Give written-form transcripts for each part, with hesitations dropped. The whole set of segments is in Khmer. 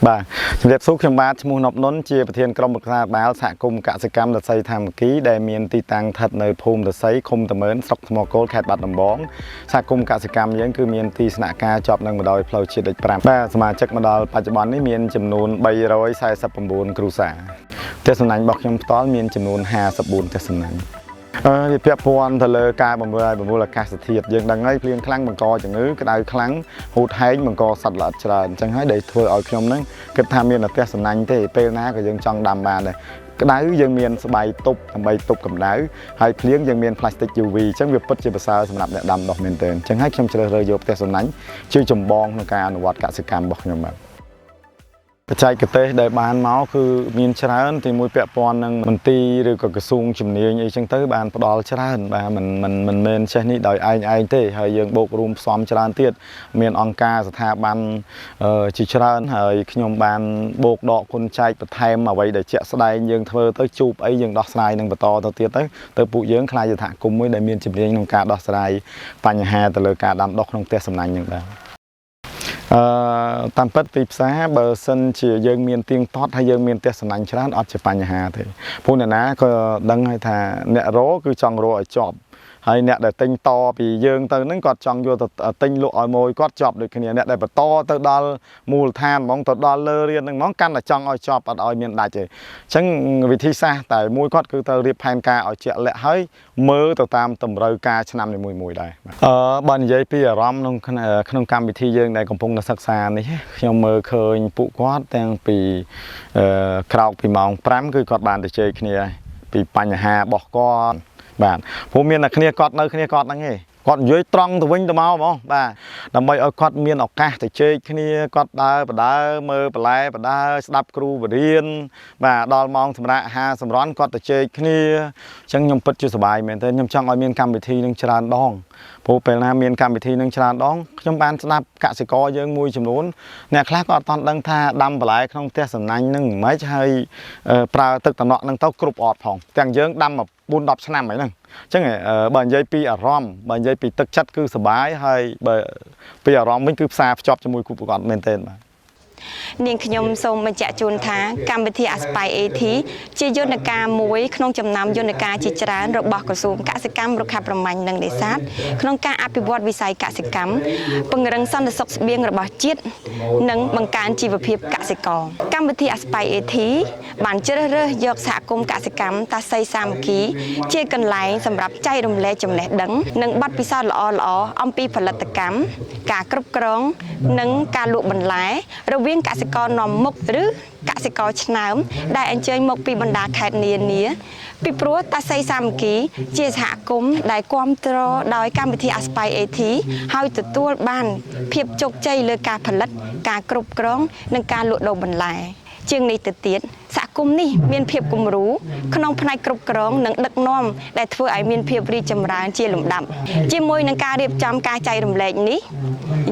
បាទជំរាបសួរខ្ញុំបាទឈ្មោះនប់នុនជាប្រធានក្រុមប្រឹក្សាបាលសហគមន៍កសិកម្មរស័យធម្មគីដែលមានទីតាំងស្ថិតនៅភូមិរស័យឃុំតមើនស្រុកថ្មគោលខេត្តបាត់ដំបងសហគមន៍កសិកម្មយើងគឺមានទីស្នាក់ការជាប់នឹងបណ្ដោយផ្លូវជាតិលេខ5បាទសមាជិកមកដល់បច្ចុប្បន្ននេះមានចំនួន349គ្រួសារផ្ទះសំណាញ់របស់ខ្ញុំផ្ទាល់មានចំនួន54ផ្ទះសំណាញ់វាពាក់ព័ន្ធទៅលើការបម្រើបម្រួលអាកាសធាតុយើងដឹងហើយភ្លៀងខ្លាំងបង្កជំងឺក្តៅខ្លាំងហូតហែងបង្កសត្វល្អិតច្រើនអញ្ចឹងហើយដែលធ្វើឲ្យខ្ញុំហ្នឹងគិតថាមានតែផ្ទះសំណាញ់ទេពេលណាក៏យើងចង់ដាំបានដែរក្តៅយើងមានស្បៃទប់ដើម្បីទប់កម្ដៅហើយភ្លៀងយើងមានផ្លាស្ទិក UV អញ្ចឹងវាពិតជាប្រសើរសម្រាប់អ្នកដាំដុះមែនទែនអញ្ចឹងហើយខ្ញុំជ្រើសរើសយកផ្ទះសំណាញ់ជាចម្បងក្នុងការអនុវត្តកសិកម្មរបស់ខ្ញុំបាទបច្ចេកទេសដែលបានមកគឺមានច្រើនទីមួយពាក់ព័ន្ធនឹងមន្ទីរឬក៏ក្រសួងជំនាញអីចឹងទៅបានផ្ដល់ច្រើនបាទមិនមែនចេះនេះដោយឯងទេហើយយើងបូករួមផ្សំច្រើនទៀតមានអង្គការស្ថាប័នជាច្រើនហើយខ្ញុំបានបូកដកគុណចែកបន្ថែមអ្វីដែលជាក់ស្ដែងយើងធ្វើទៅជួបអីយើងដោះស្រាយនឹងបន្តទៅទៀតទៅពួកយើងខ្លាចយថាគុំមួយដែលមានជំនាញក្នុងការដោះស្រាយបញ្ហាទៅលើការដាំដុះក្នុងផ្ទះសំណាញ់ហ្នឹងបាទតាមពិតទីផ្សារបើសិនជាយើងមានទៀងទាត់ហើយយើងមានផ្ទះសំណាញ់ច្រើនអត់ជាបញ្ហាទេព្រោះអ្នកណាក៏ដឹងហើយថាអ្នករកគឺចង់រកឲ្យជាប់ហើយអ្នកដែលទិញតពីយើងទៅហ្នឹងគាត់ចង់យកទៅទិញលក់ឲ្យម៉ួយគាត់ជាប់ដូចគ្នាអ្នកដែលបន្តទៅដល់មូលដ្ឋានហ្មងទៅដល់លើរៀនហ្នឹងហ្មងកាន់តែចង់ឲ្យជាប់អត់ឲ្យមានដាច់ទេអញ្ចឹងវិធីសាស្ត្រតែមួយគាត់គឺទៅរៀបផែនការឲ្យជាក់លាក់ហើយមើលទៅតាមតម្រូវការឆ្នាំនីមួយៗដែរបើនិយាយពីអារម្មណ៍ក្នុងកម្មវិធីយើងដែលកំពុងតែសិក្សានេះខ្ញុំមើលឃើញពួកគាត់ទាំងពីក្រោកពីម៉ោង5គឺគាត់បានទៅជែកគ្នាពីបញ្ហារបស់គាត់បាទព្រោះមានតែគ្នាគាត់នៅគ្នាគាត់ហ្នឹងឯងគាត់និយាយត្រង់ទៅវិញទៅមកហ្មងបាទដើម្បីឲ្យគាត់មានឱកាសទៅជែកគ្នាគាត់ដើរបដើមើលបន្លែបដើស្ដាប់គ្រូបរៀនបាទដល់ម៉ោងសម្រាប់អាហារសម្រន់គាត់ទៅជែកគ្នាអញ្ចឹងខ្ញុំពិតជាសប្បាយមែនទេខ្ញុំចង់ឲ្យមានកម្មវិធីនឹងច្រើនដងព្រោះពេលណាមានកម្មវិធីនឹងច្រើនដងខ្ញុំបានស្ដាប់កសិករយើងមួយចំនួនអ្នកខ្លះក៏អត់ទាន់ដឹងថាដាំបន្លែក្នុងផ្ទះសំណាញ់នឹងមិនខ្មិចហើយប្រើទឹកតំណក់នឹងទៅគ្រប់អត់ផងទាំងយើងដាំមក4-10ឆ្នាំហើយហ្នឹងអញ្ចឹងបើនិយាយពីអារម្មណ៍បើនិយាយពីទឹកចិត្តគឺសប្បាយហើយបើពីអារម្មណ៍វិញគឺផ្សារភ្ជាប់ជាមួយគូប្រកបមែនទែនបាទនាងខ្ញុំសូមបញ្ជាក់ជូនថាកម្មវិធី Aspire AT ជាយន្តការមួយក្នុងចំណោមយន្តការជាច្រើនរបស់ក្រសួងកសិកម្មរុក្ខាប្រមាញ់និងនេសាទក្នុងការអភិវឌ្ឍវិស័យកសិកម្មពង្រឹងសន្តិសុខស្បៀងរបស់ជាតិនិងបង្កើនជីវភាពកសិករកម្មវិធី Aspire AT បានជ្រើសរើសយកសហគមន៍កសិកម្មតាសីសាមគ្គីជាកន្លែងសម្រាប់ចែករំលែកចំណេះដឹងនិងបទពិសោធន៍ល្អៗអំពីផលិតកម្មការគ្រប់គ្រងនិងការលក់បន្លែរវាងកសិករនាំមុខឬកសិករឆ្នើមដែលអញ្ជើញមកពីបណ្ដាខេត្តនានាពីព្រោះតាសីសាមគ្គីជាសហគមន៍ដែលគ្រប់គ្រងដោយកម្មវិធី Aspire AT ហើយទទួលបានភាពជោគជ័យលើការផលិតការគ្រប់គ្រងនិងការលក់ដូរបន្លែជាងនេះទៅទៀតសហគមន៍នេះមានភាពគំរូក្នុងផ្នែកគ្រប់គ្រងនិងដឹកនាំដែលធ្វើឲ្យមានភាពរីកចម្រើនជាលំដាប់ជាមួយនឹងការរៀបចំការចែករំលែកនេះ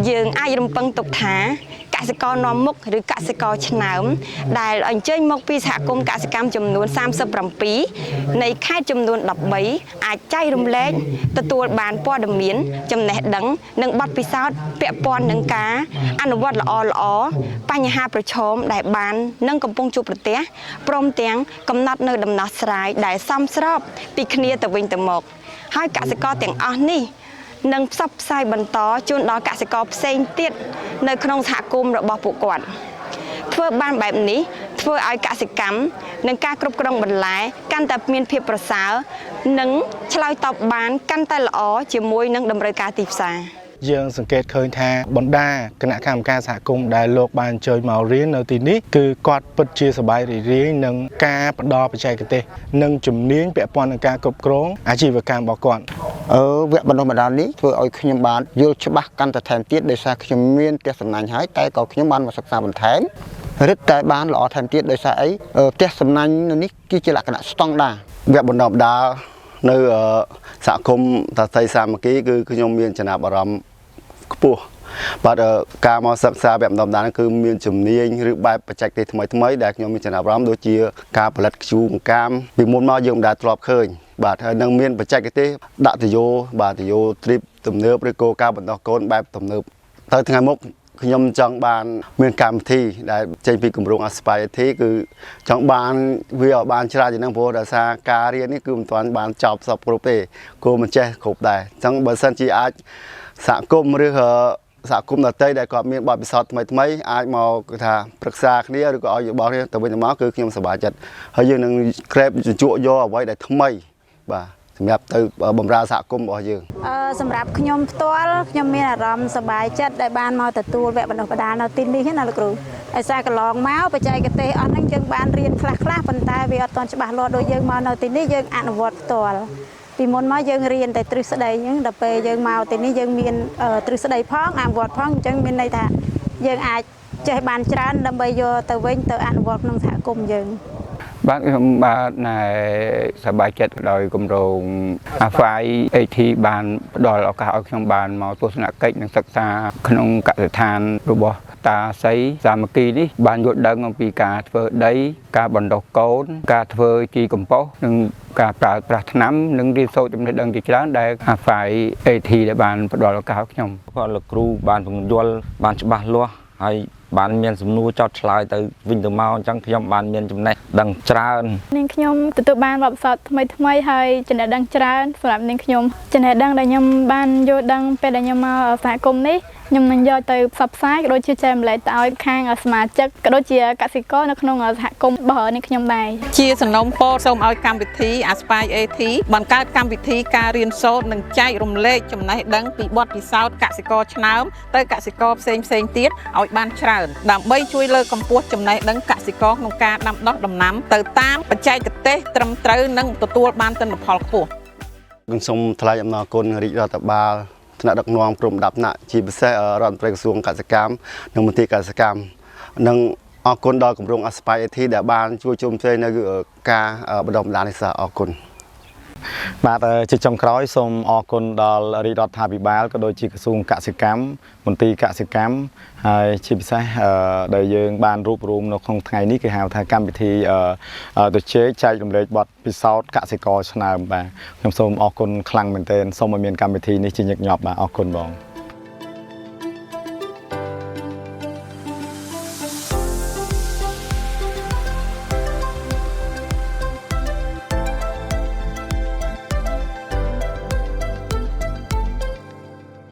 យើងអាចរំពឹងទុកថាកសិករនាំមុខឬកសិករឆ្នើមដែលអញ្ជើញមកពីសហគមន៍កសិកម្មចំនួន37នៃខេត្តចំនួន13អាចចែករំលែកទទួលបានព័ត៌មានចំណេះដឹងនិងបទពិសោធន៍ពាក់ព័ន្ធនឹងការអនុវត្តល្អបញ្ហាប្រឈមដែលបាននិងកំពុងជួបប្រទះព្រមទាំងកំណត់នៅដំណោះស្រាយដែលសមស្របពីគ្នាទៅវិញទៅមកហើយកសិករទាំងអស់នេះនឹងផ្សព្វផ្សាយបន្តជូនដល់កសិករផ្សេងទៀតនៅក្នុងសហគមន៍របស់ពួកគាត់ធ្វើបានបែបនេះធ្វើឲ្យកសិកម្មនិងការគ្រប់គ្រងបន្លែកាន់តែមានភាពប្រសើរនិងឆ្លើយតបបានកាន់តែល្អជាមួយនឹងតម្រូវការទីផ្សារយើងសង្កេតឃើញថាបណ្ដាគណៈកម្មការសហគមន៍ដែលលោកបានអញ្ជើញមករៀននៅទីនេះគឺគាត់ពិតជាសប្បាយរីករាយនឹងការផ្ដល់បច្ចេកទេសនិងជំនាញពាក់ព័ន្ធនឹងការគ្រប់គ្រងអាជីវកម្មរបស់គាត់វគ្គបណ្ដុះបណ្ដាលនេះធ្វើឲ្យខ្ញុំបានយល់ច្បាស់កាន់តែថែមទៀតដោយសារខ្ញុំមានផ្ទះសំណាញ់ហើយតែក៏ខ្ញុំបានមកសិក្សាបន្ថែមរឹតតែបានល្អថែមទៀតដោយសារអីផ្ទះសំណាញ់នេះគឺជាលក្ខណៈស្តង់ដារវគ្គបណ្ដុះបណ្ដាលនៅសហគមន៍តាសីសាមគ្គីគឺខ្ញុំមានចំណាប់អារម្មណ៍ខ្ពស់បាទការមកសិក្សាវគ្គបណ្ដុះបណ្ដាលគឺមានជំនាញឬបែបបច្ចេកទេសថ្មីដែលខ្ញុំមានចំណាប់អារម្មណ៍ដូចជាការផលិតខ្ជូរកាមពីមុនមកយើងមិនដែលធ្លាប់ឃើញបាទហើយនឹងមានបច្ចេកទេសដាក់ទយោបាទទយោទ្រីបទំនើបឬក៏ការបណ្ដោះកូនបែបទំនើបទៅថ្ងៃមុខ ខ្ញុំចង់បានមានកម្មវិធីដែលចេញពីគម្រោង Aspire IT គឺចង់បានវាឲ្យបានច្រើនជាងហ្នឹងព្រោះដោយសារការរៀននេះគឺមិនទាន់បានចប់សពគ្រប់ទេគួរមិនចេះគ្រប់ដែរអញ្ចឹងបើសិនជាអាចសហគមន៍ឬសហគមន៍ដទៃដែលគាត់មានបទពិសោធន៍ថ្មីអាចមកគឺថាប្រឹក្សាគ្នាឬក៏ឲ្យយោបល់គ្នាទៅវិញទៅមកគឺខ្ញុំសប្បាយចិត្តហើយយើងនឹងក្រេបជញ្ជក់យកអ្វីដែលថ្មីបាទសម្រាប់ទៅបម្រើសហគមន៍របស់យើងសម្រាប់ខ្ញុំផ្ទាល់ខ្ញុំមានអារម្មណ៍សប្បាយចិត្តដែលបានមកទទួលវគ្គបណ្ដុះបណ្ដាលនៅទីនេះណាលោកគ្រូហើយសារកន្លងមកបច្ចេកទេសអស់ហ្នឹងយើងបានរៀនខ្លះប៉ុន្តែវាអត់ទាន់ច្បាស់លាស់ដូចយើងមកនៅទីនេះយើងអនុវត្តផ្ទាល់ពីមុនមកយើងរៀនតែទ្រឹស្ដីអញ្ចឹងដល់ពេលយើងមកទីនេះយើងមានទ្រឹស្ដីផងអនុវត្តផងអញ្ចឹងមានន័យថាយើងអាចចេះបានច្រើនដើម្បីយកទៅវិញទៅអនុវត្តក្នុងសហគមន៍យើងបាទខ្ញុំបាទណែសប្បាយចិត្តដោយគម្រោង Aspire IT បានផ្ដល់ឱកាសឲ្យខ្ញុំបានមកទស្សនកិច្ចនិងសិក្សាក្នុងកសិដ្ឋានរបស់តាសីសាមគ្គីនេះបានយល់ដឹងអំពីការធ្វើដីការបណ្ដុះកូនការធ្វើជីកំប៉ុស្តនិងការប្រើប្រាស់ថ្នាំនិងរៀនសូត្រចំណេះដឹងជាច្រើនដែល Aspire IT ដែលបានផ្ដល់ឱកាសឲ្យខ្ញុំគាត់លោកគ្រូបានពង្យល់បានច្បាស់លាស់ហើយបានមានសំណួរចោទឆ្លើយទៅវិញទៅមកអញ្ចឹងខ្ញុំបានមានចំណេះដឹងច្រើននាងខ្ញុំទទួលបានបទពិសោធន៍ថ្មីហើយចំណេះដឹងច្រើនសម្រាប់នាងខ្ញុំចំណេះដឹងដែលខ្ញុំបានយល់ដឹងពេលដែលខ្ញុំមកសហគមន៍នេះខ្ញុំនឹងយកទៅផ្សព្វផ្សាយក៏ដូចជាចែករំលែកទៅឲ្យខាងសមាជិកក៏ដូចជាកសិករនៅក្នុងសហគមន៍របស់នាងខ្ញុំដែរជាសំណូមពរសូមឲ្យកម្មវិធី Aspire IT បង្កើតកម្មវិធីការរៀនសូត្រនិងចែករំលែកចំណេះដឹងពីបទពិសោធន៍កសិករឆ្នើមទៅកសិករផ្សេងទៀតឲ្យបានច្រើនដើម្បីជួយលើកកម្ពស់ចំណេះដឹងកសិករក្នុងការដាំដុះដំណាំទៅតាមបច្ចេកទេសត្រឹមត្រូវនិងទទួលបានទិន្នផលខ្ពស់ខ្ញុំសូមថ្លែងអំណរគុណរាជរដ្ឋបាលថ្នាក់ដឹកនាំក្រុមដាប់ថ្នាក់ជាពិសេសរដ្ឋមន្ត្រីក្រសួងកសិកម្មនិងមន្ត្រីកសិកម្មនិងអរគុណដល់គម្រោង Aspire IT ដែលបានជួយជុំផ្សេងនៅការបណ្ដុះបណ្ដាលនេះអរគុណបាទជាចុងក្រោយសូមអរគុណដល់រាជរដ្ឋាភិបាលក៏ដូចជាក្រសួងកសិកម្មមន្ត្រីកសិកម្មហើយជាពិសេសដែលយើងបានរួបរวมនៅក្នុងថ្ងៃនេះគេហៅថាកម្មវិធីទៅជែកចែករំលែកបទពិសោធន៍កសិករឆ្នើមបាទខ្ញុំសូមអរគុណខ្លាំងមែនទែនសូមឲ្យមានកម្មវិធីនេះជាញឹកញាប់បាទអរគុណបង